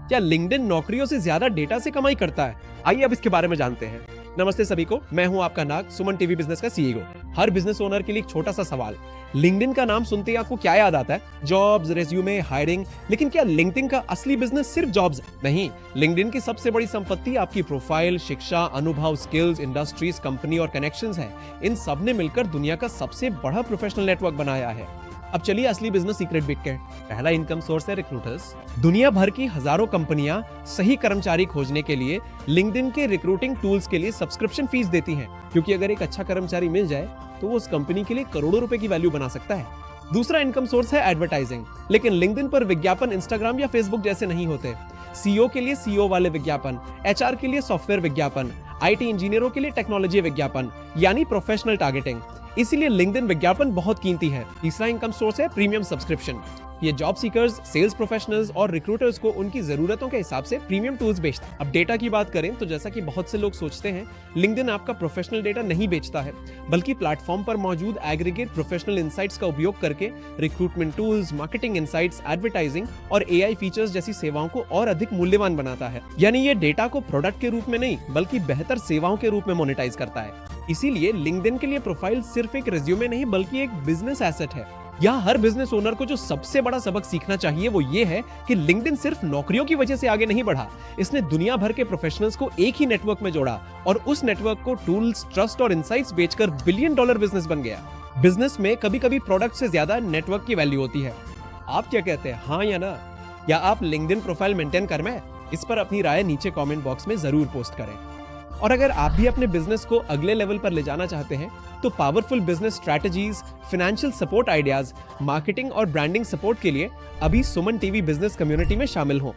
क्या लिंक्डइन नौकरियों से ज्यादा डेटा से कमाई करता है? आइए अब इसके बारे में जानते हैं। नमस्ते सभी को, मैं हूं आपका नाग, सुमन टीवी बिजनेस का सीईओ। हर बिजनेस ओनर के लिए एक छोटा सा सवाल, लिंक्डइन का नाम सुनते ही आपको क्या याद आता है? Jobs, resume, hiring. लेकिन क्या लिंक्डइन का असली बिजनेस सिर्फ जॉब्स नहीं? लिंक्डइन की सबसे बड़ी संपत्ति आपकी प्रोफाइल, शिक्षा, अनुभव, स्किल्स, इंडस्ट्रीज, कंपनी और कनेक्शंस है। इन सब ने मिलकर दुनिया का सबसे बड़ा प्रोफेशनल नेटवर्क बनाया है। अब चलिए असली बिजनेस सीक्रेट बिकते हैं। पहला इनकम सोर्स है रिक्रूटर्स। दुनिया भर की हजारों कंपनियां सही कर्मचारी खोजने के लिए लिंक्डइन के रिक्रूटिंग टूल्स के लिए सब्सक्रिप्शन फीस देती हैं, क्योंकि अगर एक अच्छा कर्मचारी मिल जाए तो वो उस कंपनी के लिए करोड़ों रुपए की वैल्यू बना सकता है। दूसरा इनकम सोर्स है एडवर्टाइजिंग। लेकिन लिंक्डइन पर विज्ञापन इंस्टाग्राम या फेसबुक जैसे नहीं होते। सीईओ के लिए सीईओ वाले विज्ञापन, एचआर के लिए सॉफ्टवेयर विज्ञापन, आईटी इंजीनियरों के लिए टेक्नोलॉजी विज्ञापन, यानी प्रोफेशनल टारगेटिंग। इसीलिए लिंक्डइन विज्ञापन बहुत कीमती है। तीसरा इनकम सोर्स है प्रीमियम सब्सक्रिप्शन। ये जॉब सीकर्स, सेल्स प्रोफेशनल्स और रिक्रूटर्स को उनकी जरूरतों के हिसाब से प्रीमियम टूल्स बेचता है। अब डेटा की बात करें तो जैसा कि बहुत से लोग सोचते हैं, लिंक्डइन आपका प्रोफेशनल डेटा नहीं बेचता है, बल्कि प्लेटफॉर्म पर मौजूद एग्रीगेट प्रोफेशनल इनसाइट्स का उपयोग करके recruitment tools, marketing insights, advertising और एआई फीचर्स जैसी सेवाओं को और अधिक मूल्यवान बनाता है। यानी ये डेटा को प्रोडक्ट के रूप में नहीं, बल्कि बेहतर सेवाओं के रूप में मोनेटाइज करता है। इसीलिए लिंक्डइन के लिए प्रोफाइल सिर्फ एक रिज्यूमे नहीं, बल्कि एक बिजनेस एसेट है। यहाँ हर बिजनेस ओनर को जो सबसे बड़ा सबक सीखना चाहिए वो ये है कि लिंक्डइन सिर्फ नौकरियों की वजह से आगे नहीं बढ़ा, इसने दुनिया भर के प्रोफेशनल्स को एक ही नेटवर्क में जोड़ा और उस नेटवर्क को टूल्स, ट्रस्ट और इनसाइट्स बेचकर $1 बिलियन बिजनेस बन गया। बिजनेस में कभी-कभी प्रोडक्ट से ज्यादा नेटवर्क की वैल्यू होती है। आप क्या कहते हैं, हाँ या ना? या आप लिंक्डइन प्रोफाइल मेंटेन कर में? इस पर अपनी राय नीचे कमेंट बॉक्स में जरूर पोस्ट करें। और अगर आप भी अपने बिजनेस को अगले लेवल पर ले जाना चाहते हैं तो powerful business strategies, financial support ideas, marketing और ब्रांडिंग सपोर्ट के लिए अभी सुमन टीवी बिजनेस कम्युनिटी में शामिल हों।